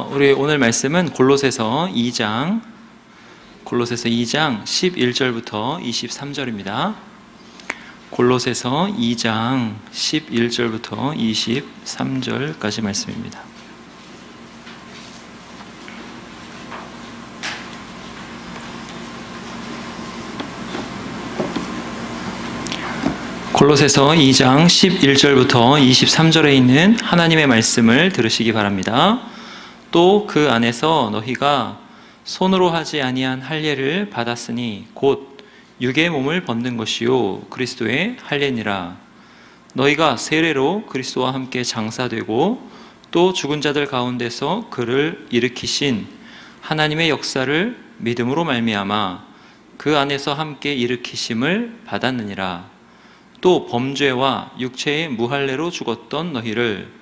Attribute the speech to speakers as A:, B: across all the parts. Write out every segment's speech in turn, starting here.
A: 우리 오늘 말씀은 골로새서 2장 11절부터 23절입니다. 골로새서 2장 11절부터 23절까지 말씀입니다. 골로새서 2장 11절부터 23절에 있는 하나님의 말씀을 들으시기 바랍니다. 또 그 안에서 너희가 손으로 하지 아니한 할례를 받았으니 곧 육의 몸을 벗는 것이요 그리스도의 할례니라. 너희가 세례로 그리스도와 함께 장사되고 또 죽은 자들 가운데서 그를 일으키신 하나님의 역사를 믿음으로 말미암아 그 안에서 함께 일으키심을 받았느니라. 또 범죄와 육체의 무할례로 죽었던 너희를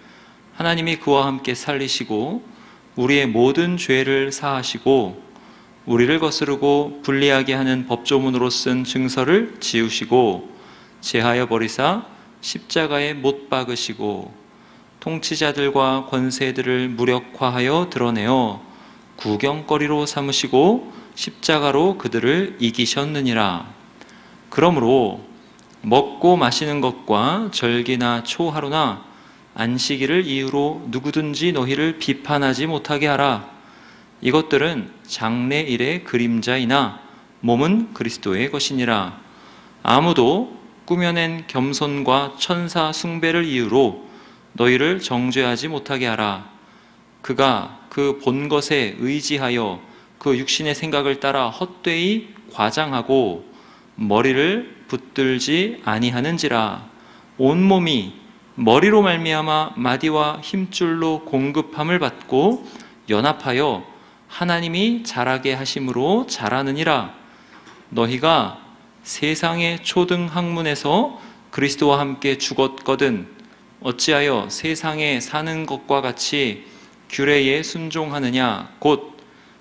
A: 하나님이 그와 함께 살리시고 우리의 모든 죄를 사하시고 우리를 거스르고 불리하게 하는 법조문으로 쓴 증서를 지우시고 제하여 버리사 십자가에 못 박으시고 통치자들과 권세들을 무력화하여 드러내어 구경거리로 삼으시고 십자가로 그들을 이기셨느니라. 그러므로 먹고 마시는 것과 절기나 초하루나 안식일을 이유로 누구든지 너희를 비판하지 못하게 하라. 이것들은 장래일의 그림자이나 몸은 그리스도의 것이니라. 아무도 꾸며낸 겸손과 천사 숭배를 이유로 너희를 정죄하지 못하게 하라. 그가 그 본 것에 의지하여 그 육신의 생각을 따라 헛되이 과장하고 머리를 붙들지 아니하는지라. 온몸이 머리로 말미암아 마디와 힘줄로 공급함을 받고 연합하여 하나님이 자라게 하심으로 자라느니라. 너희가 세상의 초등 학문에서 그리스도와 함께 죽었거든 어찌하여 세상에 사는 것과 같이 규례에 순종하느냐. 곧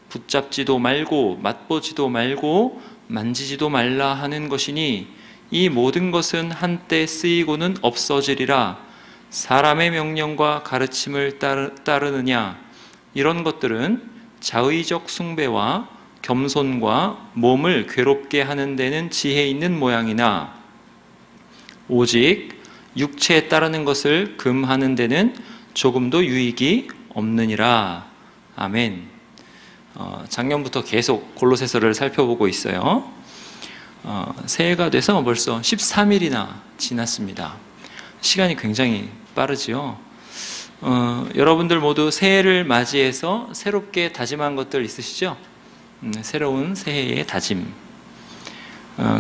A: 붙잡지도 말고 맛보지도 말고 만지지도 말라 하는 것이니 이 모든 것은 한때 쓰이고는 없어지리라. 사람의 명령과 가르침을 따르느냐. 이런 것들은 자의적 숭배와 겸손과 몸을 괴롭게 하는 데는 지혜 있는 모양이나 오직 육체에 따르는 것을 금하는 데는 조금도 유익이 없느니라. 아멘. 작년부터 계속 골로새서를 살펴보고 있어요. 새해가 돼서 벌써 13일이나 지났습니다. 시간이 굉장히 빠르지요. 여러분들 모두 새해를 맞이해서 새롭게 다짐한 것들 있으시죠? 새로운 새해의 다짐.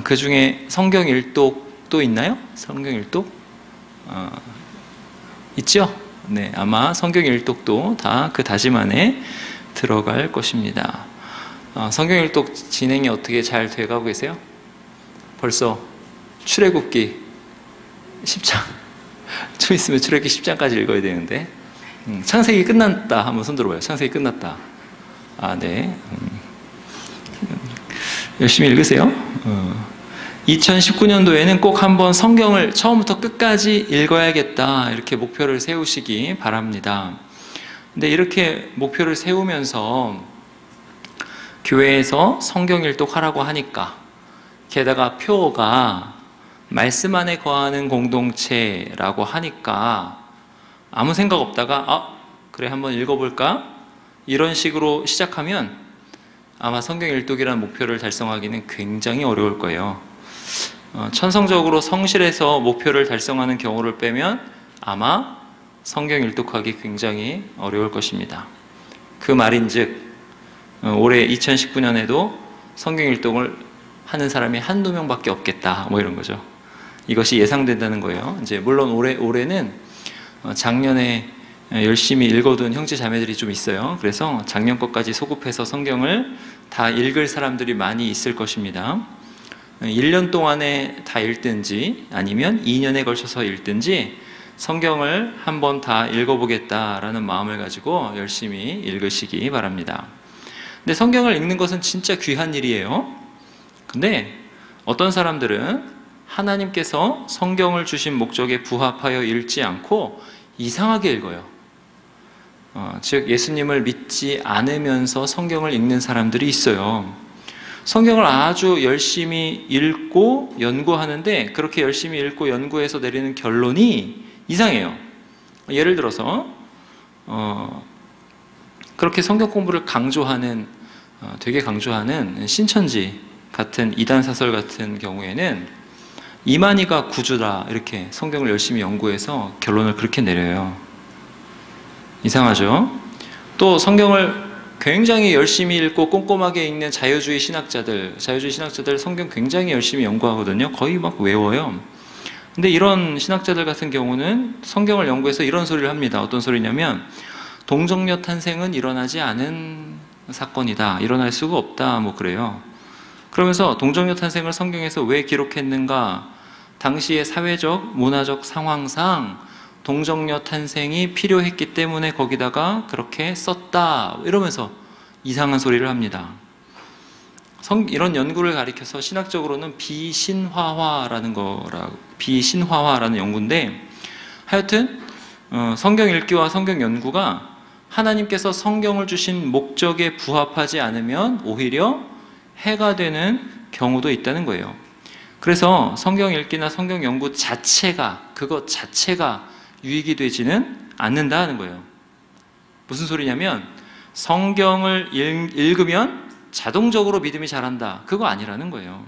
A: 그 중에 성경 일독도 있나요? 성경 일독? 있죠? 네, 아마 성경 일독도 다 그 다짐 안에 들어갈 것입니다. 성경 일독 진행이 어떻게 잘 돼가고 계세요? 벌써 출애굽기 10장 좀 있으면 출애굽기 10장까지 읽어야 되는데 창세기 끝났다 한번 손 들어봐요. 창세기 끝났다. 네. 열심히 읽으세요. 2019년도에는 꼭 한번 성경을 처음부터 끝까지 읽어야겠다 이렇게 목표를 세우시기 바랍니다. 근데 이렇게 목표를 세우면서 교회에서 성경 일독하라고 하니까 게다가 표가 말씀 안에 거하는 공동체라고 하니까 아무 생각 없다가 그래 한번 읽어볼까? 이런 식으로 시작하면 아마 성경 일독이라는 목표를 달성하기는 굉장히 어려울 거예요. 천성적으로 성실해서 목표를 달성하는 경우를 빼면 아마 성경 일독하기 굉장히 어려울 것입니다. 그 말인즉 올해 2019년에도 성경 일독을 하는 사람이 한두 명밖에 없겠다 뭐 이런 거죠. 이것이 예상된다는 거예요. 이제 물론 올해는 작년에 열심히 읽어둔 형제 자매들이 좀 있어요. 그래서 작년 것까지 소급해서 성경을 다 읽을 사람들이 많이 있을 것입니다. 1년 동안에 다 읽든지 아니면 2년에 걸쳐서 읽든지 성경을 한번 다 읽어보겠다라는 마음을 가지고 열심히 읽으시기 바랍니다. 근데 성경을 읽는 것은 진짜 귀한 일이에요. 근데 어떤 사람들은 하나님께서 성경을 주신 목적에 부합하여 읽지 않고 이상하게 읽어요. 즉 예수님을 믿지 않으면서 성경을 읽는 사람들이 있어요. 성경을 아주 열심히 읽고 연구하는데 그렇게 열심히 읽고 연구해서 내리는 결론이 이상해요. 예를 들어서 그렇게 성경 공부를 강조하는 되게 강조하는 신천지 같은 이단 사설 같은 경우에는 이만희가 구주다 이렇게 성경을 열심히 연구해서 결론을 그렇게 내려요. 이상하죠? 또 성경을 굉장히 열심히 읽고 꼼꼼하게 읽는 자유주의 신학자들 성경 굉장히 열심히 연구하거든요. 거의 막 외워요. 근데 이런 신학자들 같은 경우는 성경을 연구해서 이런 소리를 합니다. 어떤 소리냐면 동정녀 탄생은 일어나지 않은 사건이다. 일어날 수가 없다. 뭐 그래요. 그러면서 동정녀 탄생을 성경에서 왜 기록했는가? 당시의 사회적, 문화적 상황상 동정녀 탄생이 필요했기 때문에 거기다가 그렇게 썼다. 이러면서 이상한 소리를 합니다. 이런 연구를 가리켜서 신학적으로는 비신화화라는 연구인데 하여튼 성경 읽기와 성경 연구가 하나님께서 성경을 주신 목적에 부합하지 않으면 오히려 해가 되는 경우도 있다는 거예요. 그래서 성경 읽기나 성경 연구 그것 자체가 유익이 되지는 않는다는 거예요. 무슨 소리냐면 성경을 읽으면 자동적으로 믿음이 자란다. 그거 아니라는 거예요.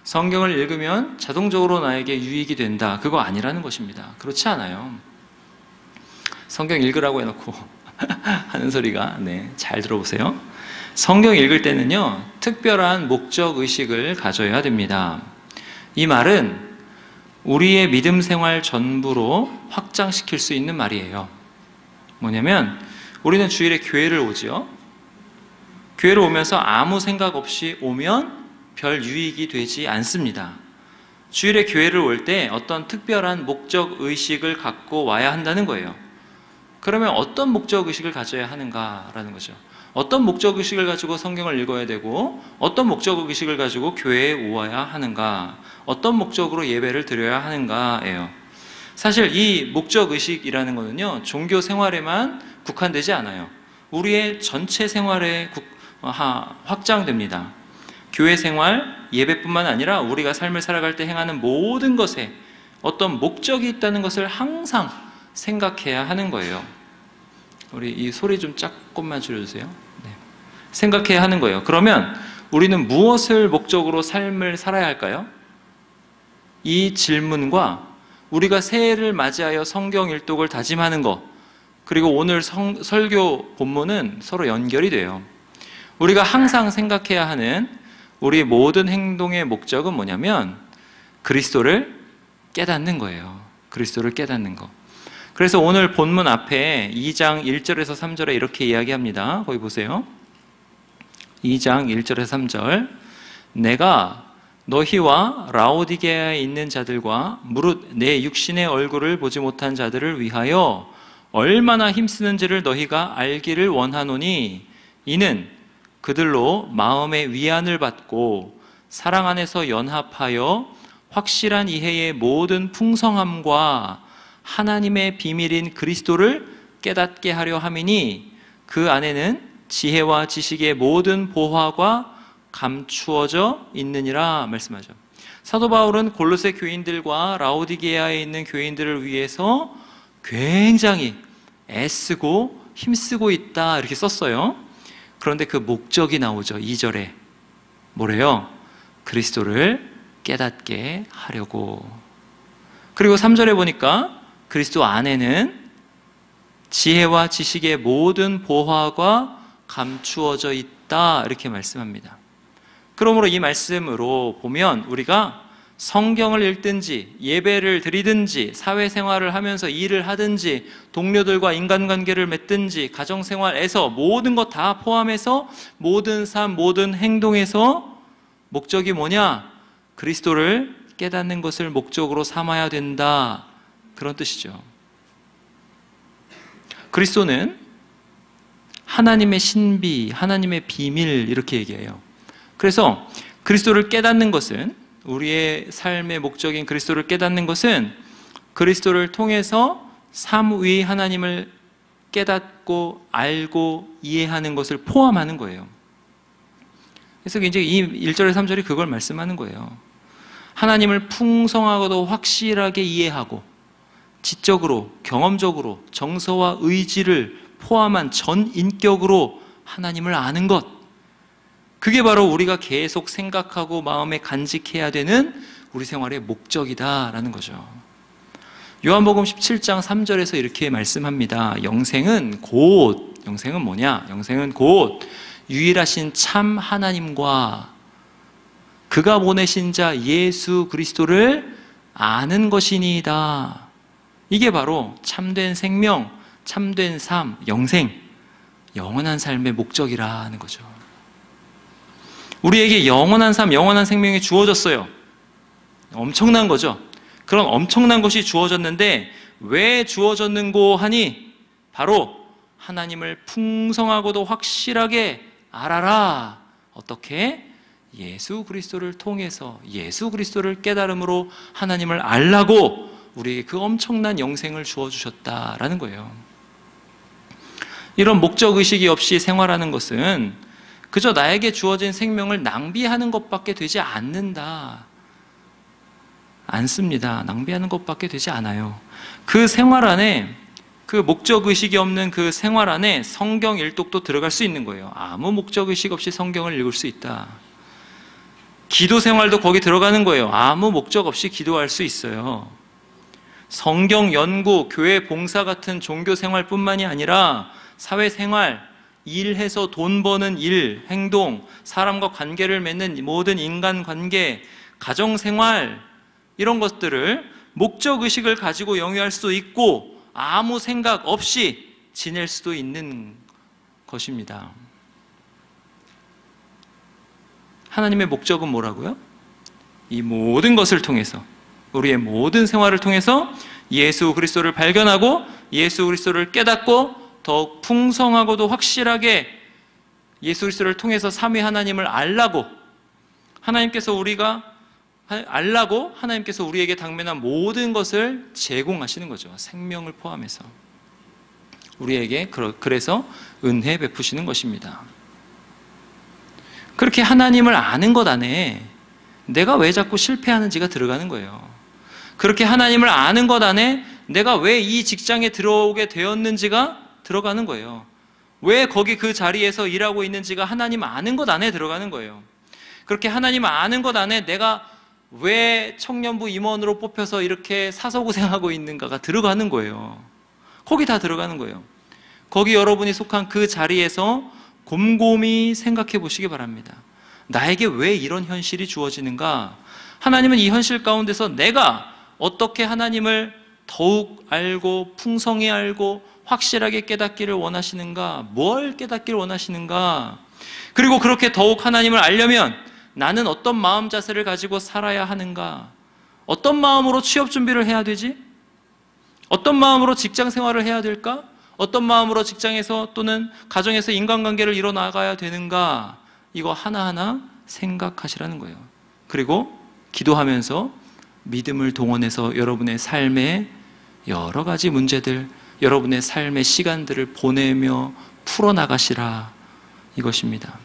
A: 성경을 읽으면 자동적으로 나에게 유익이 된다. 그거 아니라는 것입니다. 그렇지 않아요. 성경 읽으라고 해놓고 하는 소리가 잘 들어보세요. 성경 읽을 때는요 특별한 목적 의식을 가져야 됩니다. 이 말은 우리의 믿음 생활 전부로 확장시킬 수 있는 말이에요. 뭐냐면 우리는 주일에 교회를 오죠. 교회를 오면서 아무 생각 없이 오면 별 유익이 되지 않습니다. 주일에 교회를 올 때 어떤 특별한 목적 의식을 갖고 와야 한다는 거예요. 그러면 어떤 목적 의식을 가져야 하는가라는 거죠. 어떤 목적 의식을 가지고 성경을 읽어야 되고 어떤 목적 의식을 가지고 교회에 오아야 하는가, 어떤 목적으로 예배를 드려야 하는가예요. 사실 이 목적 의식이라는 거는요 종교 생활에만 국한되지 않아요. 우리의 전체 생활에 확장됩니다. 교회 생활, 예배뿐만 아니라 우리가 삶을 살아갈 때 행하는 모든 것에 어떤 목적이 있다는 것을 항상 생각해야 하는 거예요. 우리 이 소리 좀 조금만 줄여주세요. 생각해야 하는 거예요. 그러면 우리는 무엇을 목적으로 삶을 살아야 할까요? 이 질문과 우리가 새해를 맞이하여 성경 일독을 다짐하는 것, 그리고 오늘 설교 본문은 서로 연결이 돼요. 우리가 항상 생각해야 하는 우리 모든 행동의 목적은 뭐냐면 그리스도를 깨닫는 거예요. 그리스도를 깨닫는 것. 그래서 오늘 본문 앞에 2장 1절에서 3절에 이렇게 이야기합니다. 거기 보세요. 2장 1절에서 3절. 내가 너희와 라오디게아에 있는 자들과 무릇 내 육신의 얼굴을 보지 못한 자들을 위하여 얼마나 힘쓰는지를 너희가 알기를 원하노니 이는 그들로 마음의 위안을 받고 사랑 안에서 연합하여 확실한 이해의 모든 풍성함과 하나님의 비밀인 그리스도를 깨닫게 하려 함이니 그 안에는 지혜와 지식의 모든 보화가 감추어져 있느니라 말씀하죠. 사도 바울은 골로새 교인들과 라오디게아에 있는 교인들을 위해서 굉장히 애쓰고 힘쓰고 있다 이렇게 썼어요. 그런데 그 목적이 나오죠. 2절에 뭐래요? 그리스도를 깨닫게 하려고. 그리고 3절에 보니까 그리스도 안에는 지혜와 지식의 모든 보화가 감추어져 있다 이렇게 말씀합니다. 그러므로 이 말씀으로 보면 우리가 성경을 읽든지 예배를 드리든지 사회생활을 하면서 일을 하든지 동료들과 인간관계를 맺든지 가정생활에서 모든 것 다 포함해서 모든 삶, 모든 행동에서 목적이 뭐냐? 그리스도를 깨닫는 것을 목적으로 삼아야 된다. 그런 뜻이죠. 그리스도는 하나님의 신비, 하나님의 비밀 이렇게 얘기해요. 그래서 그리스도를 깨닫는 것은 우리의 삶의 목적인 그리스도를 깨닫는 것은 그리스도를 통해서 삼위 하나님을 깨닫고 알고 이해하는 것을 포함하는 거예요. 그래서 이제 이 1절에 3절이 그걸 말씀하는 거예요. 하나님을 풍성하고도 확실하게 이해하고 지적으로, 경험적으로, 정서와 의지를 포함한 전 인격으로 하나님을 아는 것, 그게 바로 우리가 계속 생각하고 마음에 간직해야 되는 우리 생활의 목적이다라는 거죠. 요한복음 17장 3절에서 이렇게 말씀합니다. 영생은 뭐냐? 영생은 곧 유일하신 참 하나님과 그가 보내신 자 예수 그리스도를 아는 것이니이다. 이게 바로 참된 생명, 참된 삶, 영생, 영원한 삶의 목적이라는 거죠. 우리에게 영원한 삶, 영원한 생명이 주어졌어요. 엄청난 거죠. 그런 엄청난 것이 주어졌는데 왜 주어졌는고 하니 바로 하나님을 풍성하고도 확실하게 알아라. 어떻게? 예수 그리스도를 통해서 예수 그리스도를 깨달음으로 하나님을 알라고 우리에게 그 엄청난 영생을 주어주셨다라는 거예요. 이런 목적의식이 없이 생활하는 것은 그저 나에게 주어진 생명을 낭비하는 것밖에 되지 않습니다. 낭비하는 것밖에 되지 않아요. 그 생활 안에, 그 목적의식이 없는 그 생활 안에 성경 일독도 들어갈 수 있는 거예요. 아무 목적의식 없이 성경을 읽을 수 있다. 기도 생활도 거기 들어가는 거예요. 아무 목적 없이 기도할 수 있어요. 성경 연구, 교회 봉사 같은 종교 생활뿐만이 아니라 사회생활, 일해서 돈 버는 일, 행동, 사람과 관계를 맺는 모든 인간관계, 가정생활, 이런 것들을 목적의식을 가지고 영위할 수도 있고 아무 생각 없이 지낼 수도 있는 것입니다. 하나님의 목적은 뭐라고요? 이 모든 것을 통해서, 우리의 모든 생활을 통해서 예수 그리스도를 발견하고 예수 그리스도를 깨닫고 더욱 풍성하고도 확실하게 예수 그리스도를 통해서 삼위 하나님을 알라고 하나님께서 우리에게 당면한 모든 것을 제공하시는 거죠. 생명을 포함해서 우리에게 그래서 은혜 베푸시는 것입니다. 그렇게 하나님을 아는 것 안에 내가 왜 자꾸 실패하는지가 들어가는 거예요. 그렇게 하나님을 아는 것 안에 내가 왜 이 직장에 들어오게 되었는지가 들어가는 거예요. 왜 거기 그 자리에서 일하고 있는지가 하나님 아는 것 안에 들어가는 거예요. 그렇게 하나님 아는 것 안에 내가 왜 청년부 임원으로 뽑혀서 이렇게 사서고생하고 있는가가 들어가는 거예요. 거기 다 들어가는 거예요. 거기 여러분이 속한 그 자리에서 곰곰이 생각해 보시기 바랍니다. 나에게 왜 이런 현실이 주어지는가? 하나님은 이 현실 가운데서 내가 어떻게 하나님을 더욱 알고 풍성히 알고 확실하게 깨닫기를 원하시는가? 뭘 깨닫기를 원하시는가? 그리고 그렇게 더욱 하나님을 알려면 나는 어떤 마음 자세를 가지고 살아야 하는가? 어떤 마음으로 취업 준비를 해야 되지? 어떤 마음으로 직장 생활을 해야 될까? 어떤 마음으로 직장에서 또는 가정에서 인간관계를 이뤄나가야 되는가? 이거 하나하나 생각하시라는 거예요. 그리고 기도하면서 믿음을 동원해서 여러분의 삶의 여러 가지 문제들, 여러분의 삶의 시간들을 보내며 풀어나가시라, 이것입니다.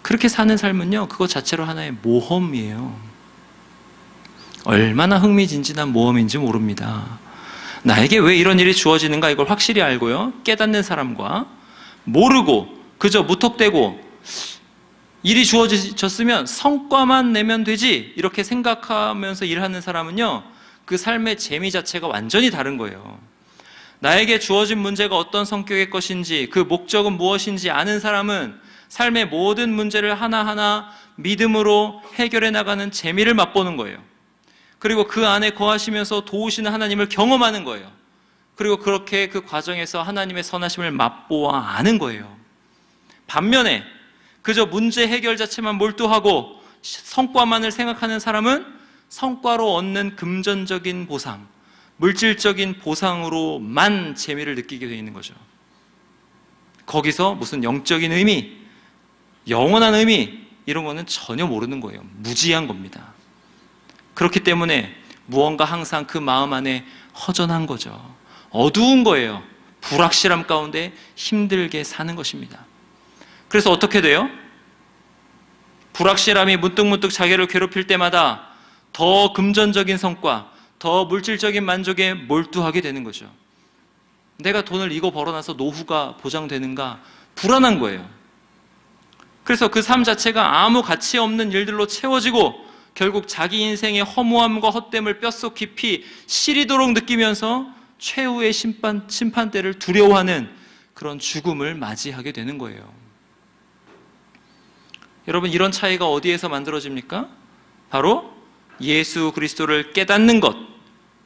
A: 그렇게 사는 삶은요, 그것 자체로 하나의 모험이에요. 얼마나 흥미진진한 모험인지 모릅니다. 나에게 왜 이런 일이 주어지는가 이걸 확실히 알고요, 깨닫는 사람과 모르고 그저 무턱대고 일이 주어졌으면 성과만 내면 되지 이렇게 생각하면서 일하는 사람은요, 그 삶의 재미 자체가 완전히 다른 거예요. 나에게 주어진 문제가 어떤 성격의 것인지, 그 목적은 무엇인지 아는 사람은 삶의 모든 문제를 하나하나 믿음으로 해결해 나가는 재미를 맛보는 거예요. 그리고 그 안에 거하시면서 도우시는 하나님을 경험하는 거예요. 그리고 그렇게 그 과정에서 하나님의 선하심을 맛보아 아는 거예요. 반면에 그저 문제 해결 자체만 몰두하고 성과만을 생각하는 사람은 성과로 얻는 금전적인 보상, 물질적인 보상으로만 재미를 느끼게 되어 있는 거죠. 거기서 무슨 영적인 의미, 영원한 의미, 이런 거는 전혀 모르는 거예요. 무지한 겁니다. 그렇기 때문에 무언가 항상 그 마음 안에 허전한 거죠. 어두운 거예요. 불확실함 가운데 힘들게 사는 것입니다. 그래서 어떻게 돼요? 불확실함이 문득문득 자기를 괴롭힐 때마다 더 금전적인 성과, 더 물질적인 만족에 몰두하게 되는 거죠. 내가 돈을 이거 벌어놔서 노후가 보장되는가? 불안한 거예요. 그래서 그 삶 자체가 아무 가치 없는 일들로 채워지고 결국 자기 인생의 허무함과 헛됨을 뼛속 깊이 시리도록 느끼면서 최후의 심판대를 두려워하는 그런 죽음을 맞이하게 되는 거예요. 여러분, 이런 차이가 어디에서 만들어집니까? 바로 예수 그리스도를 깨닫는 것,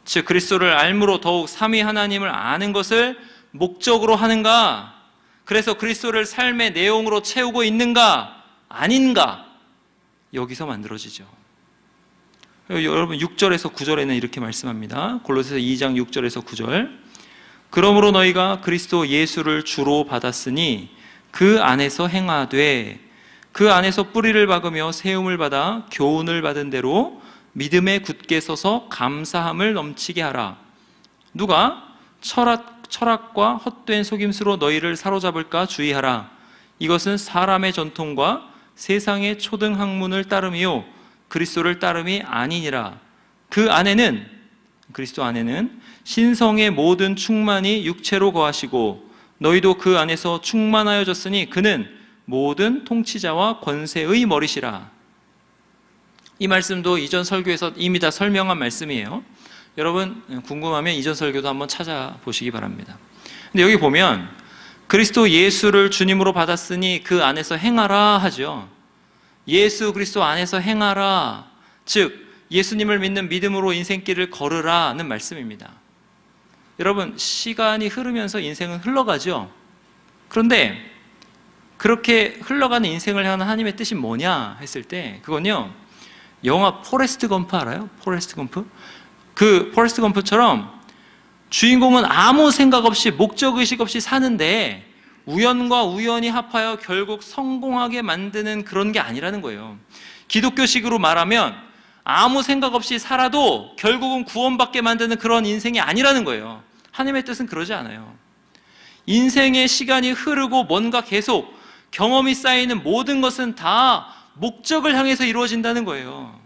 A: 즉 그리스도를 알므로 더욱 삼위 하나님을 아는 것을 목적으로 하는가? 그래서 그리스도를 삶의 내용으로 채우고 있는가? 아닌가? 여기서 만들어지죠. 여러분 6절에서 9절에는 이렇게 말씀합니다. 골로새서 2장 6절에서 9절. 그러므로 너희가 그리스도 예수를 주로 받았으니 그 안에서 행하되 그 안에서 뿌리를 박으며 세움을 받아 교훈을 받은 대로 믿음에 굳게 서서 감사함을 넘치게 하라. 누가 철학과 헛된 속임수로 너희를 사로잡을까 주의하라. 이것은 사람의 전통과 세상의 초등 학문을 따름이요 그리스도를 따름이 아니니라. 그 안에는, 그리스도 안에는 신성의 모든 충만이 육체로 거하시고 너희도 그 안에서 충만하여졌으니 그는 모든 통치자와 권세의 머리시라. 이 말씀도 이전 설교에서 이미 다 설명한 말씀이에요. 여러분 궁금하면 이전 설교도 한번 찾아보시기 바랍니다. 근데 여기 보면 그리스도 예수를 주님으로 받았으니 그 안에서 행하라 하죠. 예수 그리스도 안에서 행하라, 즉 예수님을 믿는 믿음으로 인생길을 걸으라는 말씀입니다. 여러분 시간이 흐르면서 인생은 흘러가죠. 그런데 그렇게 흘러가는 인생을 향한 하나님의 뜻이 뭐냐 했을 때 그건요, 영화 포레스트 검프 알아요? 포레스트 검프? 그 포레스트 검프처럼 주인공은 아무 생각 없이 목적의식 없이 사는데 우연과 우연이 합하여 결국 성공하게 만드는 그런 게 아니라는 거예요. 기독교식으로 말하면 아무 생각 없이 살아도 결국은 구원받게 만드는 그런 인생이 아니라는 거예요. 하나님의 뜻은 그러지 않아요. 인생의 시간이 흐르고 뭔가 계속 경험이 쌓이는 모든 것은 다 목적을 향해서 이루어진다는 거예요.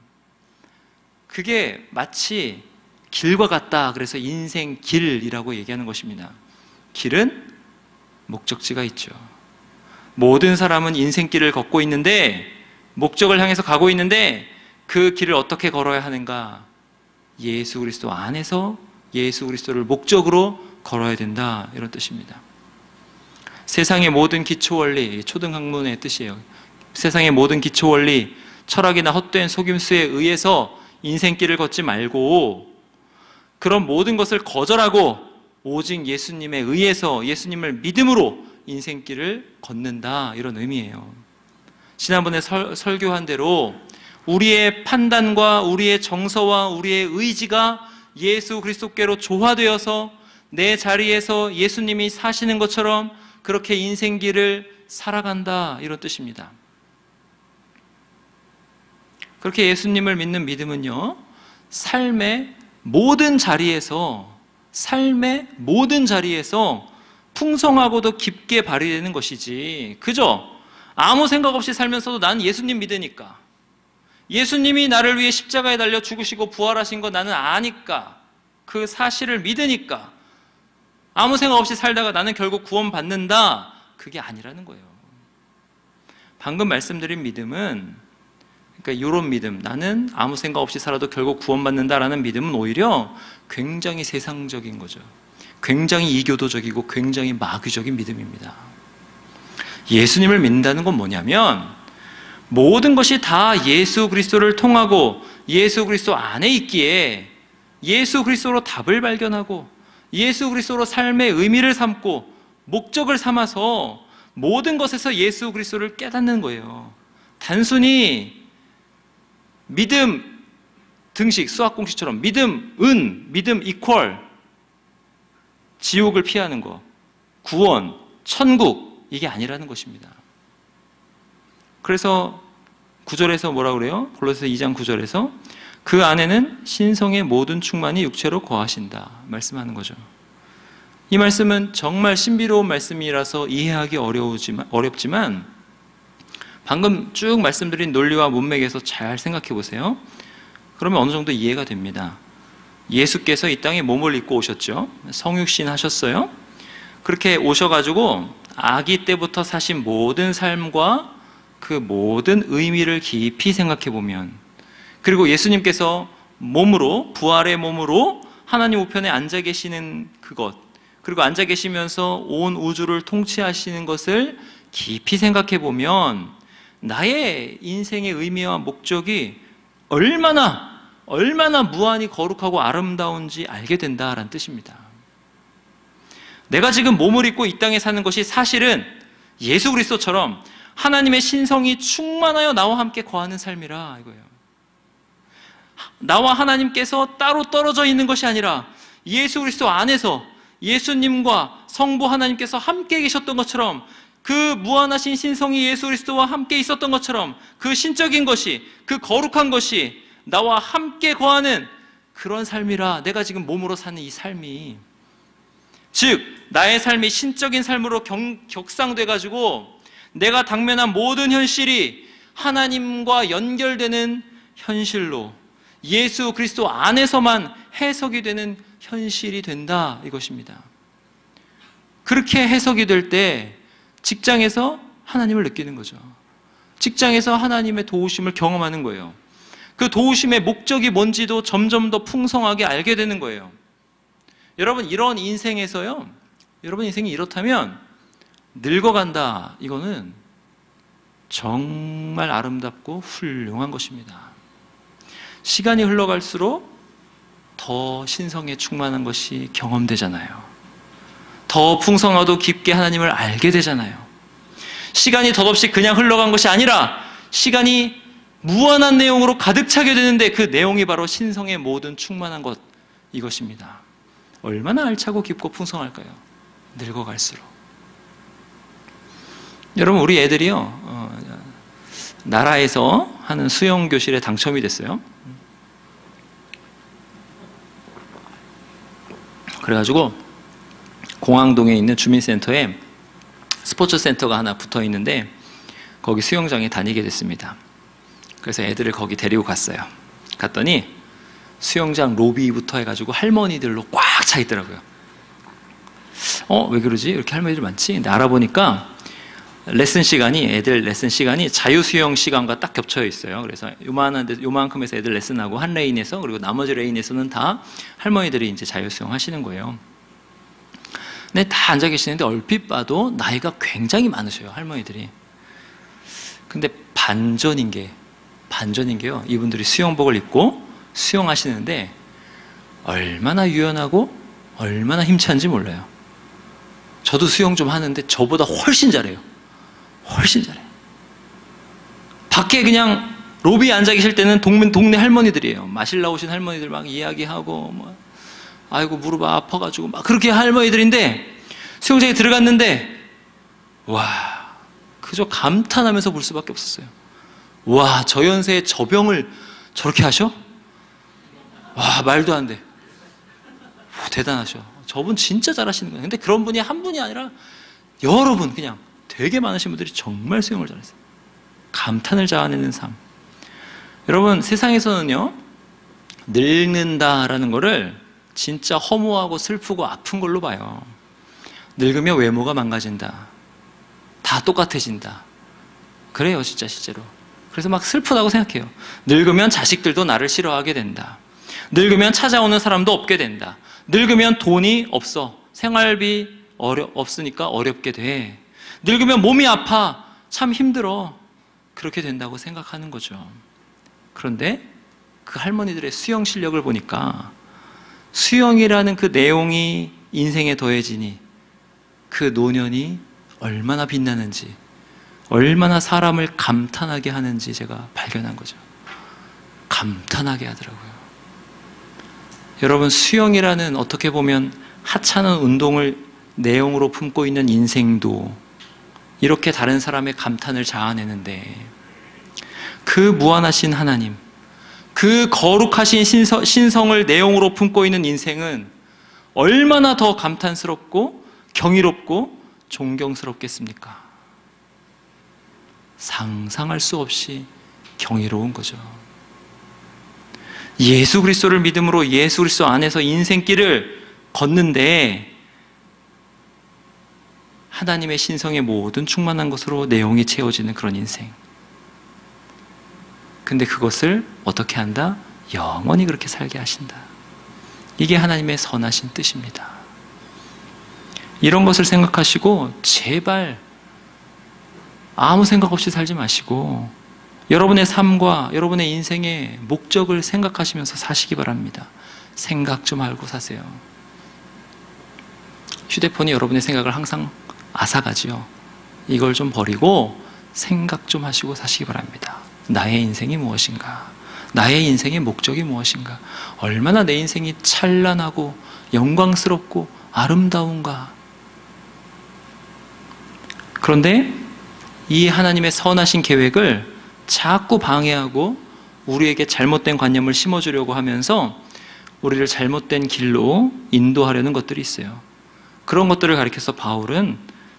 A: 그게 마치 길과 같다. 그래서 인생 길이라고 얘기하는 것입니다. 길은 목적지가 있죠. 모든 사람은 인생길을 걷고 있는데, 목적을 향해서 가고 있는데 그 길을 어떻게 걸어야 하는가? 예수 그리스도 안에서 예수 그리스도를 목적으로 걸어야 된다, 이런 뜻입니다. 세상의 모든 기초원리, 초등학문의 뜻이에요. 세상의 모든 기초원리, 철학이나 헛된 속임수에 의해서 인생길을 걷지 말고 그런 모든 것을 거절하고 오직 예수님에 의해서 예수님을 믿음으로 인생길을 걷는다, 이런 의미예요. 지난번에 설교한 대로 우리의 판단과 우리의 정서와 우리의 의지가 예수 그리스도께로 조화되어서 내 자리에서 예수님이 사시는 것처럼 그렇게 인생길을 살아간다, 이런 뜻입니다. 그렇게 예수님을 믿는 믿음은요, 삶의 모든 자리에서 풍성하고도 깊게 발휘되는 것이지, 그저 아무 생각 없이 살면서도 나는 예수님 믿으니까, 예수님이 나를 위해 십자가에 달려 죽으시고 부활하신 거 나는 아니까, 그 사실을 믿으니까 아무 생각 없이 살다가 나는 결국 구원받는다, 그게 아니라는 거예요. 방금 말씀드린 믿음은, 그러니까 이런 믿음, 나는 아무 생각 없이 살아도 결국 구원받는다라는 믿음은 오히려 굉장히 세상적인 거죠. 굉장히 이교도적이고 굉장히 마귀적인 믿음입니다. 예수님을 믿는다는 건 뭐냐면 모든 것이 다 예수 그리스도를 통하고 예수 그리스도 안에 있기에 예수 그리스도로 답을 발견하고 예수 그리스도로 삶의 의미를 삼고 목적을 삼아서 모든 것에서 예수 그리스도를 깨닫는 거예요. 단순히 믿음 등식, 수학 공식처럼 믿음, 믿음 이퀄 지옥을 피하는 거, 구원, 천국, 이게 아니라는 것입니다. 그래서 9절에서 뭐라 그래요? 골로새서 2장 9절에서 그 안에는 신성의 모든 충만이 육체로 거하신다 말씀하는 거죠. 이 말씀은 정말 신비로운 말씀이라서 이해하기 어렵지만 방금 쭉 말씀드린 논리와 문맥에서 잘 생각해 보세요. 그러면 어느 정도 이해가 됩니다. 예수께서 이 땅에 몸을 입고 오셨죠. 성육신 하셨어요. 그렇게 오셔가지고 아기 때부터 사신 모든 삶과 그 모든 의미를 깊이 생각해 보면, 그리고 예수님께서 몸으로, 부활의 몸으로 하나님 우편에 앉아 계시는 그것, 그리고 앉아 계시면서 온 우주를 통치하시는 것을 깊이 생각해 보면 나의 인생의 의미와 목적이 얼마나 무한히 거룩하고 아름다운지 알게 된다라는 뜻입니다. 내가 지금 몸을 입고 이 땅에 사는 것이 사실은 예수 그리스도처럼 하나님의 신성이 충만하여 나와 함께 거하는 삶이라 이거예요. 나와 하나님께서 따로 떨어져 있는 것이 아니라 예수 그리스도 안에서 예수님과 성부 하나님께서 함께 계셨던 것처럼, 그 무한하신 신성이 예수 그리스도와 함께 있었던 것처럼 그 신적인 것이, 그 거룩한 것이 나와 함께 거하는 그런 삶이라 내가 지금 몸으로 사는 이 삶이, 즉 나의 삶이 신적인 삶으로 격상돼가지고 내가 당면한 모든 현실이 하나님과 연결되는 현실로 예수 그리스도 안에서만 해석이 되는 현실이 된다 이것입니다. 그렇게 해석이 될 때 직장에서 하나님을 느끼는 거죠. 직장에서 하나님의 도우심을 경험하는 거예요. 그 도우심의 목적이 뭔지도 점점 더 풍성하게 알게 되는 거예요. 여러분, 이런 인생에서요, 여러분 인생이 이렇다면 늙어간다, 이거는 정말 아름답고 훌륭한 것입니다. 시간이 흘러갈수록 더 신성에 충만한 것이 경험되잖아요. 더 풍성하고 깊게 하나님을 알게 되잖아요. 시간이 덧없이 그냥 흘러간 것이 아니라 시간이 무한한 내용으로 가득 차게 되는데 그 내용이 바로 신성의 모든 충만한 것, 이것입니다. 얼마나 알차고 깊고 풍성할까요? 늙어갈수록. 여러분, 우리 애들이요, 나라에서 하는 수영교실에 당첨이 됐어요. 그래가지고 공항동에 있는 주민센터에 스포츠센터가 하나 붙어 있는데 거기 수영장에 다니게 됐습니다. 그래서 애들을 거기 데리고 갔어요. 갔더니 수영장 로비부터 해가지고 할머니들로 꽉 차 있더라고요. 왜 그러지? 이렇게 할머니들 많지? 근데 알아보니까 레슨 시간이, 애들 레슨 시간이 자유수영 시간과 딱 겹쳐 있어요. 그래서 요만큼에서 애들 레슨하고 한 레인에서, 그리고 나머지 레인에서는 다 할머니들이 이제 자유수영 하시는 거예요. 근데 다 앉아 계시는데 얼핏 봐도 나이가 굉장히 많으셔요, 할머니들이. 근데 반전인 게요, 이분들이 수영복을 입고 수영하시는데 얼마나 유연하고 얼마나 힘찬지 몰라요. 저도 수영 좀 하는데 저보다 훨씬 잘해요. 훨씬 잘해요. 밖에 그냥 로비에 앉아 계실 때는 동네 할머니들이에요. 마실 나오신 할머니들 막 이야기하고 아이고 무릎 아파가지고 막 그렇게 할머니들인데, 수영장에 들어갔는데 와, 그저 감탄하면서 볼 수밖에 없었어요. 와, 저 연세에 저 병을 저렇게 하셔? 와, 말도 안 돼. 대단하셔. 저분 진짜 잘하시는 거예요. 근데 그런 분이 한 분이 아니라 여러 분, 그냥 되게 많으신 분들이 정말 수영을 잘했어요. 감탄을 자아내는 삶. 여러분, 세상에서는요, 늙는다라는 거를 진짜 허무하고 슬프고 아픈 걸로 봐요. 늙으면 외모가 망가진다, 다 똑같아진다. 그래요, 진짜 실제로. 그래서 막 슬프다고 생각해요. 늙으면 자식들도 나를 싫어하게 된다. 늙으면 찾아오는 사람도 없게 된다. 늙으면 돈이 없어. 생활비 없으니까 어렵게 돼. 늙으면 몸이 아파. 참 힘들어. 그렇게 된다고 생각하는 거죠. 그런데 그 할머니들의 수영 실력을 보니까 수영이라는 그 내용이 인생에 더해지니 그 노년이 얼마나 빛나는지, 얼마나 사람을 감탄하게 하는지 제가 발견한 거죠. 감탄하게 하더라고요. 여러분, 수영이라는 어떻게 보면 하찮은 운동을 내용으로 품고 있는 인생도 이렇게 다른 사람의 감탄을 자아내는데, 그 무한하신 하나님, 그 거룩하신 신성을 내용으로 품고 있는 인생은 얼마나 더 감탄스럽고 경이롭고 존경스럽겠습니까? 상상할 수 없이 경이로운 거죠. 예수 그리스도를 믿음으로 예수 그리스도 안에서 인생길을 걷는데 하나님의 신성의 모든 충만한 것으로 내용이 채워지는 그런 인생. 근데 그것을 어떻게 한다? 영원히 그렇게 살게 하신다. 이게 하나님의 선하신 뜻입니다. 이런 것을 생각하시고 제발 아무 생각 없이 살지 마시고 여러분의 삶과 여러분의 인생의 목적을 생각하시면서 사시기 바랍니다. 생각 좀 하고 사세요. 휴대폰이 여러분의 생각을 항상 앗아가지요. 이걸 좀 버리고 생각 좀 하시고 사시기 바랍니다. 나의 인생이 무엇인가? 나의 인생의 목적이 무엇인가? 얼마나 내 인생이 찬란하고 영광스럽고 아름다운가? 그런데 이 하나님의 선하신 계획을 자꾸 방해하고 우리에게 잘못된 관념을 심어주려고 하면서 우리를 잘못된 길로 인도하려는 것들이 있어요. 그런 것들을 가리켜서 바울은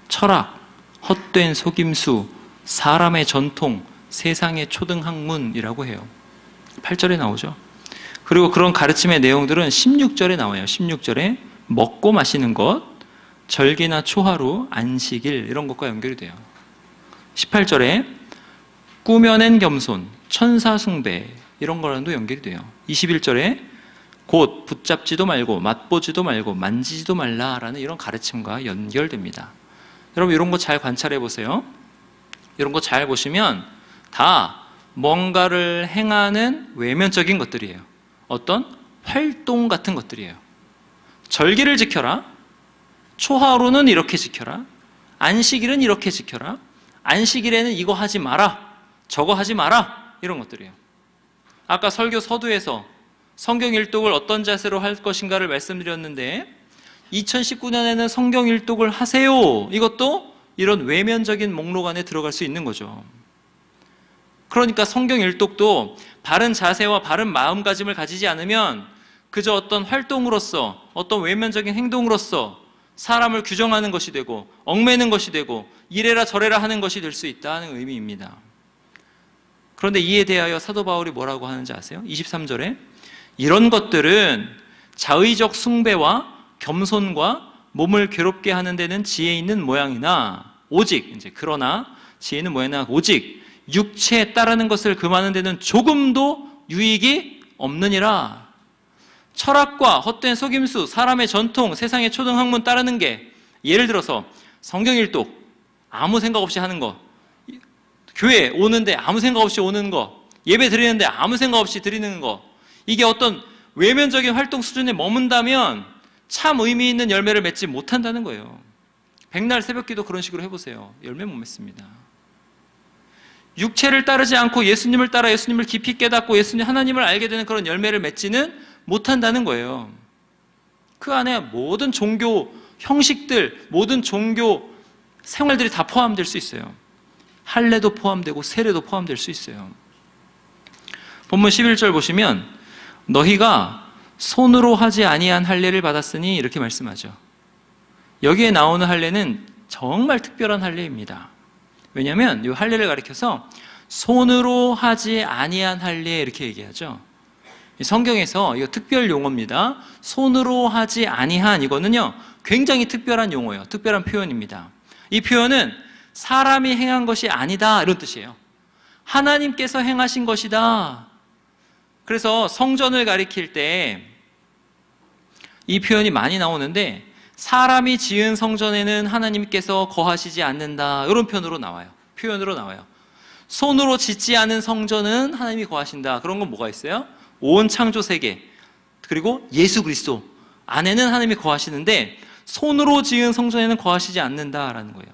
A: 철학, 헛된 속임수, 사람의 전통, 세상의 초등학문이라고 해요. 8절에 나오죠. 그리고 그런 가르침의 내용들은 16절에 나와요. 16절에 먹고 마시는 것, 절기나 초하루, 안식일 이런 것과 연결이 돼요. 18절에 꾸며낸 겸손, 천사 숭배 이런 거랑도 연결이 돼요. 21절에 곧 붙잡지도 말고 맛보지도 말고 만지지도 말라라는 이런 가르침과 연결됩니다. 여러분 이런 거 잘 관찰해 보세요. 이런 거 잘 보시면 다 뭔가를 행하는 외면적인 것들이에요. 어떤 활동 같은 것들이에요. 절기를 지켜라. 초하루는 이렇게 지켜라. 안식일은 이렇게 지켜라. 안식일에는 이거 하지 마라. 저거 하지 마라. 이런 것들이에요. 아까 설교 서두에서 성경 일독을 어떤 자세로 할 것인가를 말씀드렸는데 2019년에는 성경 일독을 하세요. 이것도 이런 외면적인 목록 안에 들어갈 수 있는 거죠. 그러니까 성경 일독도 바른 자세와 바른 마음가짐을 가지지 않으면 그저 어떤 활동으로서 어떤 외면적인 행동으로서 사람을 규정하는 것이 되고 얽매는 것이 되고 이래라 저래라 하는 것이 될 수 있다는 의미입니다. 그런데 이에 대하여 사도 바울이 뭐라고 하는지 아세요? 23절에 이런 것들은 자의적 숭배와 겸손과 몸을 괴롭게 하는 데는 지혜 있는 모양이나 오직 이제 그러나 지혜 있는 모양이나 오직 육체에 따르는 것을 금하는 데는 조금도 유익이 없느니라. 철학과 헛된 속임수, 사람의 전통, 세상의 초등학문 따르는 게 예를 들어서 성경 일독 아무 생각 없이 하는 거, 교회 오는데 아무 생각 없이 오는 거, 예배 드리는데 아무 생각 없이 드리는 거, 이게 어떤 외면적인 활동 수준에 머문다면 참 의미 있는 열매를 맺지 못한다는 거예요. 백날 새벽기도 그런 식으로 해보세요. 열매 못 맺습니다. 육체를 따르지 않고 예수님을 따라 예수님을 깊이 깨닫고 예수님 하나님을 알게 되는 그런 열매를 맺지는 못한다는 거예요. 그 안에 모든 종교 형식들, 모든 종교 생활들이 다 포함될 수 있어요. 할례도 포함되고 세례도 포함될 수 있어요. 본문 11절 보시면 너희가 손으로 하지 아니한 할례를 받았으니 이렇게 말씀하죠. 여기에 나오는 할례는 정말 특별한 할례입니다. 왜냐하면 이 할례를 가리켜서 손으로 하지 아니한 할례 이렇게 얘기하죠. 성경에서 이거 특별 용어입니다. 손으로 하지 아니한 이거는요 굉장히 특별한 용어예요. 특별한 표현입니다. 이 표현은 사람이 행한 것이 아니다 이런 뜻이에요. 하나님께서 행하신 것이다. 그래서 성전을 가리킬 때 이 표현이 많이 나오는데 사람이 지은 성전에는 하나님께서 거하시지 않는다 이런 표현으로 나와요. 손으로 짓지 않은 성전은 하나님이 거하신다. 그런 건 뭐가 있어요? 온 창조 세계 그리고 예수 그리스도 안에는 하나님이 거하시는데 손으로 지은 성전에는 거하시지 않는다라는 거예요.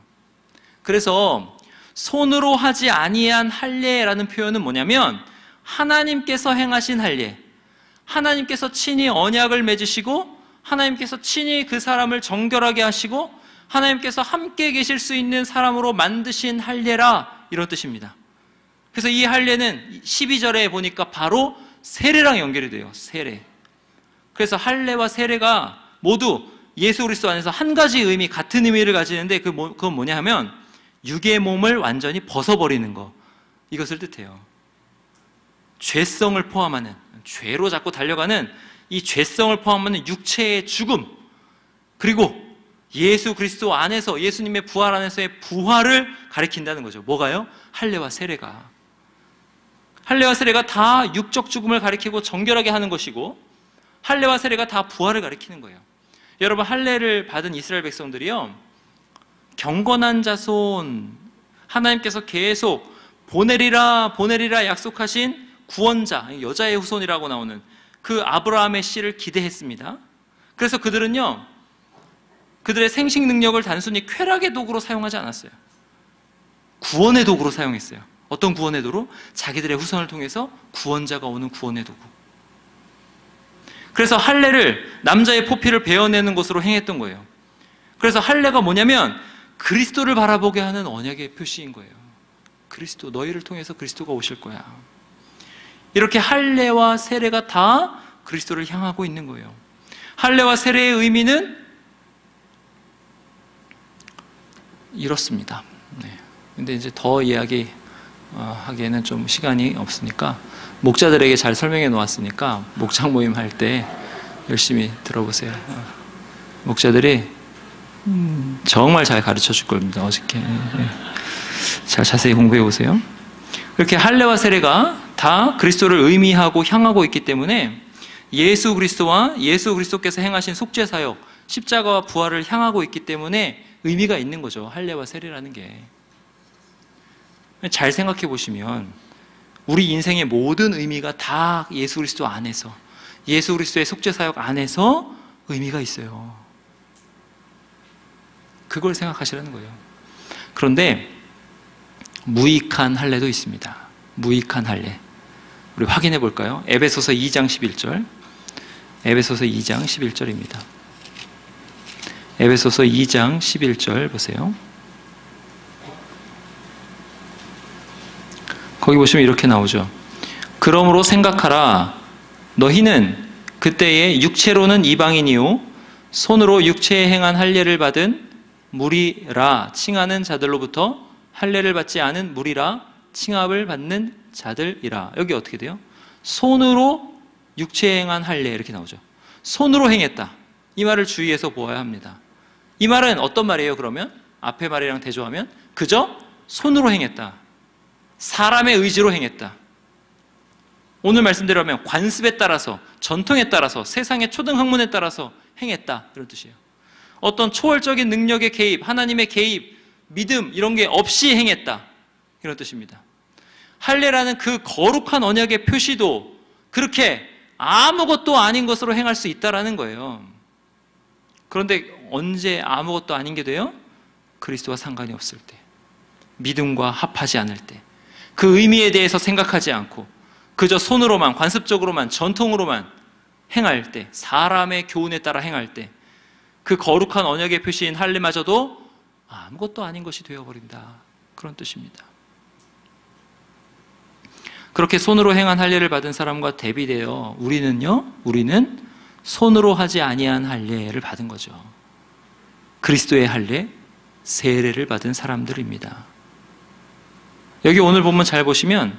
A: 그래서 손으로 하지 아니한 할례라는 표현은 뭐냐면 하나님께서 행하신 할례, 하나님께서 친히 언약을 맺으시고 하나님께서 친히 그 사람을 정결하게 하시고 하나님께서 함께 계실 수 있는 사람으로 만드신 할례라 이런 뜻입니다. 그래서 이 할례는 12절에 보니까 바로 세례랑 연결이 돼요. 세례. 그래서 할례와 세례가 모두 예수 그리스도 안에서 한 가지 의미, 같은 의미를 가지는데 그건 뭐냐 하면 육의 몸을 완전히 벗어버리는 거, 이것을 뜻해요. 죄성을 포함하는, 죄로 자꾸 달려가는 이 죄성을 포함하는 육체의 죽음, 그리고 예수 그리스도 안에서, 예수님의 부활 안에서의 부활을 가리킨다는 거죠. 뭐가요? 할례와 세례가. 할례와 세례가 다 육적 죽음을 가리키고 정결하게 하는 것이고, 할례와 세례가 다 부활을 가리키는 거예요. 여러분, 할례를 받은 이스라엘 백성들이요, 경건한 자손, 하나님께서 계속 보내리라 약속하신 구원자, 여자의 후손이라고 나오는 그 아브라함의 씨를 기대했습니다. 그래서 그들은요, 그들의 생식 능력을 단순히 쾌락의 도구로 사용하지 않았어요. 구원의 도구로 사용했어요. 어떤 구원의 도구? 자기들의 후손을 통해서 구원자가 오는 구원의 도구. 그래서 할례를 남자의 포피를 베어내는 것으로 행했던 거예요. 그래서 할례가 뭐냐면 그리스도를 바라보게 하는 언약의 표시인 거예요. 그리스도, 너희를 통해서 그리스도가 오실 거야. 이렇게 할례와 세례가 다 그리스도를 향하고 있는 거예요. 할례와 세례의 의미는 이렇습니다. 네. 근데 이제 더 이야기 하기에는 좀 시간이 없으니까, 목자들에게 잘 설명해 놓았으니까 목장 모임 할 때 열심히 들어보세요. 목자들이 정말 잘 가르쳐 줄 겁니다. 어저께 잘 자세히 공부해 보세요. 그렇게 할례와 세례가 다 그리스도를 의미하고 향하고 있기 때문에 예수 그리스도와 예수 그리스도께서 행하신 속죄 사역, 십자가와 부활을 향하고 있기 때문에 의미가 있는 거죠. 할례와 세례라는 게. 잘 생각해 보시면 우리 인생의 모든 의미가 다 예수 그리스도 안에서, 예수 그리스도의 속죄 사역 안에서 의미가 있어요. 그걸 생각하시라는 거예요. 그런데 무익한 할례도 있습니다. 무익한 할례. 우리 확인해 볼까요? 에베소서 2장 11절. 에베소서 2장 11절입니다. 에베소서 2장 11절 보세요. 거기 보시면 이렇게 나오죠. 그러므로 생각하라. 너희는 그때에 육체로는 이방인이요 손으로 육체에 행한 할례를 받은 무리라 칭하는 자들로부터 할례를 받지 않은 무리라 칭함을 받는 자들이라. 여기 어떻게 돼요? 손으로 육체에 행한 할례, 이렇게 나오죠. 손으로 행했다. 이 말을 주의해서 보아야 합니다. 이 말은 어떤 말이에요? 그러면 앞의 말이랑 대조하면 그저 손으로 행했다. 사람의 의지로 행했다. 오늘 말씀대로 하면 관습에 따라서, 전통에 따라서, 세상의 초등 학문에 따라서 행했다, 이런 뜻이에요. 어떤 초월적인 능력의 개입, 하나님의 개입, 믿음 이런 게 없이 행했다, 이런 뜻입니다. 할례라는 그 거룩한 언약의 표시도 그렇게 아무것도 아닌 것으로 행할 수 있다라는 거예요. 그런데 언제 아무것도 아닌 게 돼요? 그리스도와 상관이 없을 때, 믿음과 합하지 않을 때, 그 의미에 대해서 생각하지 않고 그저 손으로만, 관습적으로만, 전통으로만 행할 때, 사람의 교훈에 따라 행할 때, 그 거룩한 언약의 표시인 할례마저도 아무것도 아닌 것이 되어버린다, 그런 뜻입니다. 그렇게 손으로 행한 할례를 받은 사람과 대비되어 우리는 손으로 하지 아니한 할례를 받은 거죠. 그리스도의 할례, 세례를 받은 사람들입니다. 여기 오늘 본문 잘 보시면,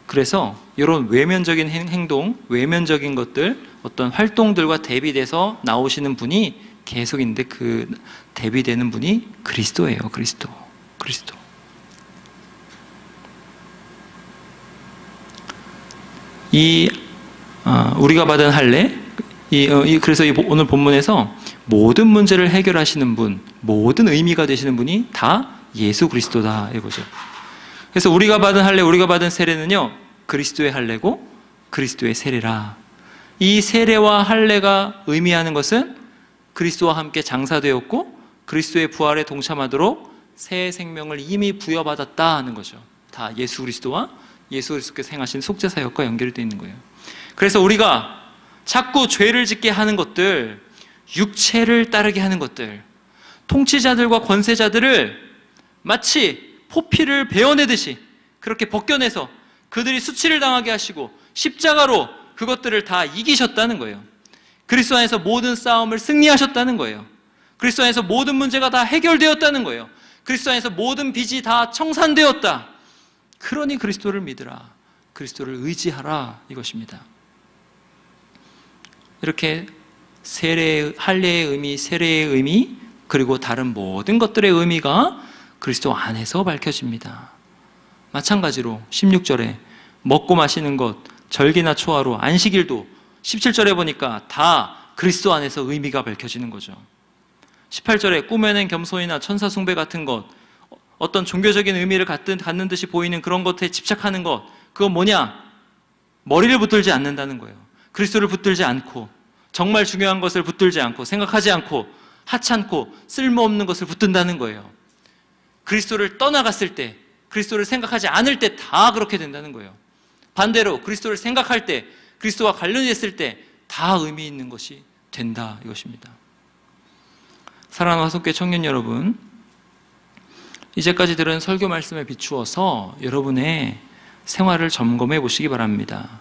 A: 그래서 이런 외면적인 행동, 외면적인 것들, 어떤 활동들과 대비돼서 나오시는 분이 계속 있는데, 그 대비되는 분이 그리스도예요. 그리스도. 우리가 받은 할례, 그래서 오늘 본문에서 모든 문제를 해결하시는 분, 모든 의미가 되시는 분이 다 예수 그리스도다, 이거죠. 그래서 우리가 받은 할례, 우리가 받은 세례는요, 그리스도의 할례고 그리스도의 세례라. 이 세례와 할례가 의미하는 것은 그리스도와 함께 장사되었고 그리스도의 부활에 동참하도록 새 생명을 이미 부여받았다 하는 거죠. 다 예수 그리스도와 예수 그리스도께서 행하신 속죄 사역과 연결이 되어 있는 거예요. 그래서 우리가 자꾸 죄를 짓게 하는 것들, 육체를 따르게 하는 것들, 통치자들과 권세자들을 마치 포피를 베어내듯이 그렇게 벗겨내서 그들이 수치를 당하게 하시고 십자가로 그것들을 다 이기셨다는 거예요. 그리스도 안에서 모든 싸움을 승리하셨다는 거예요. 그리스도 안에서 모든 문제가 다 해결되었다는 거예요. 그리스도 안에서 모든 빚이 다 청산되었다. 그러니 그리스도를 믿으라, 그리스도를 의지하라, 이것입니다. 이렇게 할례의 의미, 세례의 의미, 그리고 다른 모든 것들의 의미가 그리스도 안에서 밝혀집니다. 마찬가지로 16절에 먹고 마시는 것, 절기나 초하루, 안식일도 17절에 보니까 다 그리스도 안에서 의미가 밝혀지는 거죠. 18절에 꾸며낸 겸손이나 천사 숭배 같은 것, 어떤 종교적인 의미를 갖는 듯이 보이는 그런 것에 집착하는 것, 그건 뭐냐? 머리를 붙들지 않는다는 거예요. 그리스도를 붙들지 않고, 정말 중요한 것을 붙들지 않고, 생각하지 않고, 하찮고 쓸모없는 것을 붙든다는 거예요. 그리스도를 떠나갔을 때, 그리스도를 생각하지 않을 때 다 그렇게 된다는 거예요. 반대로 그리스도를 생각할 때, 그리스도와 관련됐을 때 다 의미 있는 것이 된다, 이것입니다. 사랑하는 화성교회 청년 여러분, 이제까지 들은 설교 말씀에 비추어서 여러분의 생활을 점검해 보시기 바랍니다.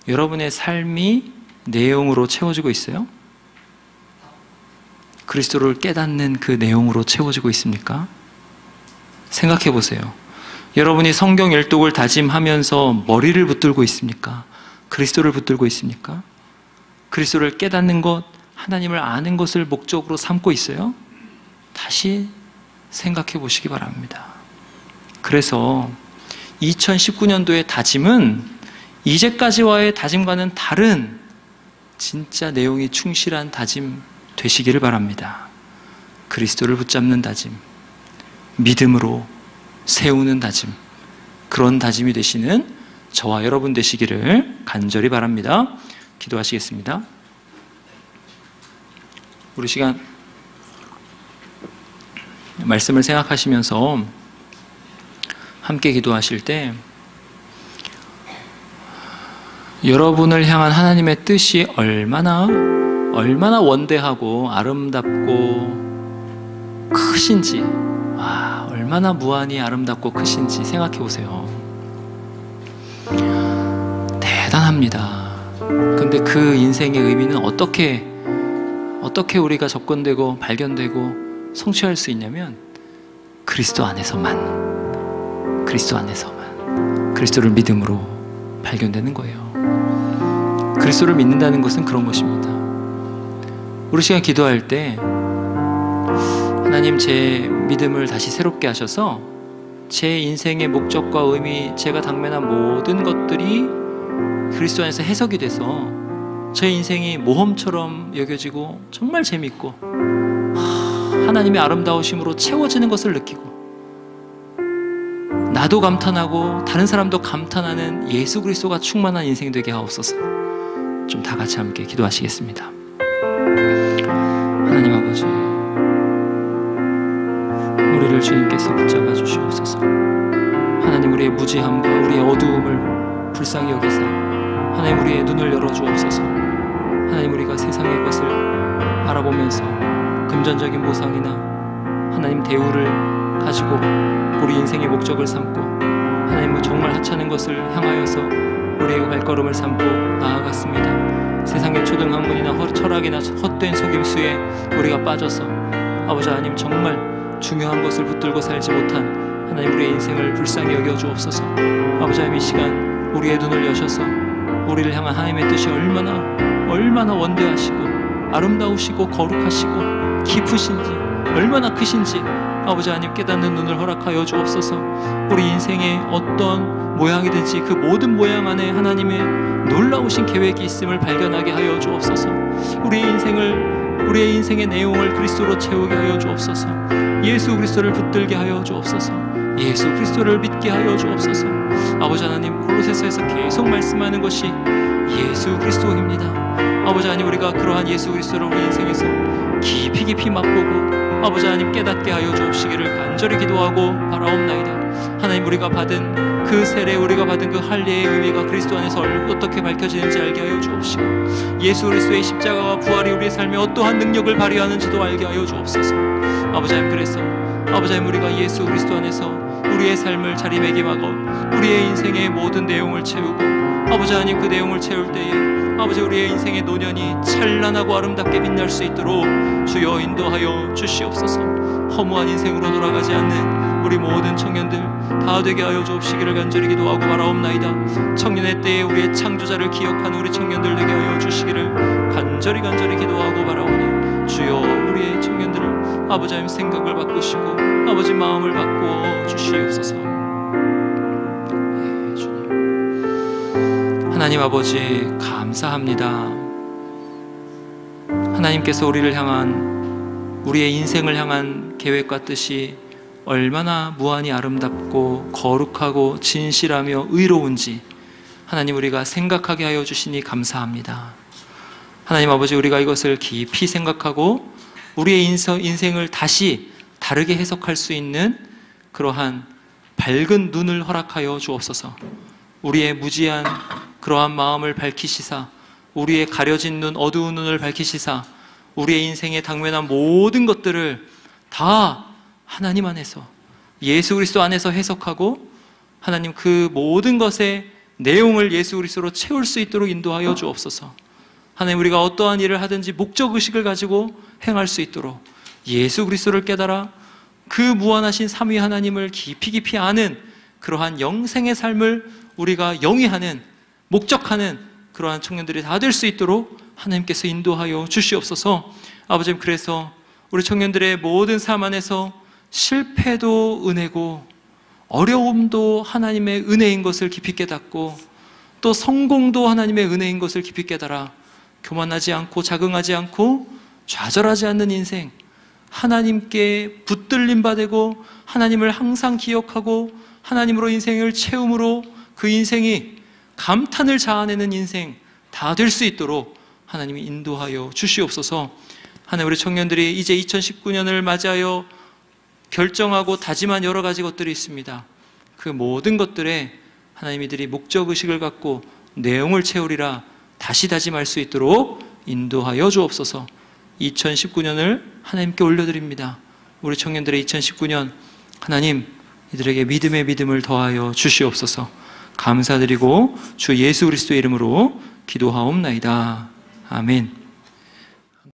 A: 여러분의 삶이 내용으로 채워지고 있어요? 그리스도를 깨닫는 그 내용으로 채워지고 있습니까? 생각해 보세요. 여러분이 성경 일독을 다짐하면서 머리를 붙들고 있습니까? 그리스도를 붙들고 있습니까? 그리스도를 깨닫는 것, 하나님을 아는 것을 목적으로 삼고 있어요? 다시 생각해 보시기 바랍니다. 그래서 2019년도의 다짐은 이제까지와의 다짐과는 다른 진짜 내용이 충실한 다짐 되시기를 바랍니다. 그리스도를 붙잡는 다짐, 믿음으로 세우는 다짐, 그런 다짐이 되시는 저와 여러분 되시기를 간절히 바랍니다. 기도하시겠습니다. 우리 시간 말씀을 생각하시면서 함께 기도하실 때 여러분을 향한 하나님의 뜻이 얼마나 원대하고 아름답고 크신지, 얼마나 무한히 아름답고 크신지 생각해 보세요. 대단합니다. 근데 그 인생의 의미는 어떻게 우리가 접근되고 발견되고 성취할 수 있냐면 그리스도 안에서만, 그리스도를 믿음으로 발견되는 거예요. 그리스도를 믿는다는 것은 그런 것입니다. 우리 시간 기도할 때 하나님, 제 믿음을 다시 새롭게 하셔서 제 인생의 목적과 의미, 제가 당면한 모든 것들이 그리스도 안에서 해석이 돼서 제 인생이 모험처럼 여겨지고 정말 재밌고 하나님의 아름다우심으로 채워지는 것을 느끼고 나도 감탄하고 다른 사람도 감탄하는 예수 그리스도가 충만한 인생 되게 하옵소서. 좀 다 같이 함께 기도하시겠습니다. 하나님 아버지, 우리를 주님께서 붙잡아 주시옵소서. 하나님, 우리의 무지함과 우리의 어두움을 불쌍히 여기사 하나님, 우리의 눈을 열어주옵소서. 하나님, 우리가 세상의 것을 알아보면서 금전적인 보상이나 하나님 대우를 가지고 우리 인생의 목적을 삼고 하나님, 정말 하찮은 것을 향하여서 우리의 발걸음을 삼고 나아갔습니다. 세상의 초등학문이나 철학이나 헛된 속임수에 우리가 빠져서 아버지 하나님, 정말 중요한 것을 붙들고 살지 못한 하나님, 우리의 인생을 불쌍히 여겨주옵소서. 아버지 하나님, 이 시간 우리의 눈을 여셔서 우리를 향한 하나님의 뜻이 얼마나 원대하시고 아름다우시고 거룩하시고 깊으신지, 얼마나 크신지 아버지 하나님 깨닫는 눈을 허락하여 주옵소서. 우리 인생의 어떤 모양이든지 그 모든 모양 안에 하나님의 놀라우신 계획이 있음을 발견하게 하여 주옵소서. 우리의 인생의 내용을 그리스도로 채우게 하여 주옵소서. 예수 그리스도를 붙들게 하여 주옵소서. 예수 그리스도를 믿게 하여 주옵소서. 아버지 하나님, 골로새서에서 계속 말씀하는 것이 예수 그리스도입니다. 아버지 하나님, 우리가 그러한 예수 그리스도를 우리 인생에서 깊이 맛보고 아버지 하나님 깨닫게 하여 주옵시기를 간절히 기도하고 바라옵나이다. 하나님, 우리가 받은 그 세례, 우리가 받은 그 할례의 의미가 그리스도 안에서 어떻게 밝혀지는지 알게 하여 주옵시고 예수 그리스도의 십자가와 부활이 우리의 삶에 어떠한 능력을 발휘하는지도 알게 하여 주옵소서. 아버지 하나님, 그래서 아버지 하나님, 우리가 예수 그리스도 안에서 우리의 삶을 자리매김하고 우리의 인생의 모든 내용을 채우고 아버지 하나님, 그 내용을 채울 때에 아버지 우리의 인생의 노년이 찬란하고 아름답게 빛날 수 있도록 주여 인도하여 주시옵소서. 허무한 인생으로 돌아가지 않는 우리 모든 청년들 다 되게 하여 주옵시기를 간절히 기도하고 바라옵나이다. 청년의 때에 우리의 창조자를 기억하는 우리 청년들 되게 하여 주시기를 간절히 기도하고 바라오니 주여 우리의 청년들을 아버지 하나님 생각을 바꾸시고 아버지 마음을 바꾸어 주시옵소서. 예, 주님. 하나님 아버지 감사합니다. 하나님께서 우리를 향한, 우리의 인생을 향한 계획과 뜻이 얼마나 무한히 아름답고 거룩하고 진실하며 의로운지 하나님 우리가 생각하게 하여 주시니 감사합니다. 하나님 아버지, 우리가 이것을 깊이 생각하고 우리의 인생을 다시 다르게 해석할 수 있는 그러한 밝은 눈을 허락하여 주옵소서. 우리의 무지한 그러한 마음을 밝히시사, 우리의 가려진 눈, 어두운 눈을 밝히시사, 우리의 인생에 당면한 모든 것들을 다 하나님 안에서, 예수 그리스도 안에서 해석하고 하나님 그 모든 것의 내용을 예수 그리스도로 채울 수 있도록 인도하여 주옵소서. 하나님, 우리가 어떠한 일을 하든지 목적의식을 가지고 행할 수 있도록 예수 그리스도를 깨달아 그 무한하신 삼위 하나님을 깊이 아는 그러한 영생의 삶을 우리가 영위하는, 목적하는 그러한 청년들이 다 될 수 있도록 하나님께서 인도하여 주시옵소서. 아버지, 그래서 우리 청년들의 모든 삶 안에서 실패도 은혜고 어려움도 하나님의 은혜인 것을 깊이 깨닫고 또 성공도 하나님의 은혜인 것을 깊이 깨달아 교만하지 않고 자긍하지 않고 좌절하지 않는 인생, 하나님께 붙들림 받고 하나님을 항상 기억하고 하나님으로 인생을 채움으로 그 인생이 감탄을 자아내는 인생 다 될 수 있도록 하나님이 인도하여 주시옵소서. 하나님, 우리 청년들이 이제 2019년을 맞이하여 결정하고 다짐한 여러 가지 것들이 있습니다. 그 모든 것들에 하나님 이들이 목적의식을 갖고 내용을 채우리라 다시 다짐할 수 있도록 인도하여 주옵소서. 2019년을 하나님께 올려드립니다. 우리 청년들의 2019년 하나님 이들에게 믿음의 믿음을 더하여 주시옵소서. 감사드리고 주 예수 그리스도의 이름으로 기도하옵나이다. 아멘.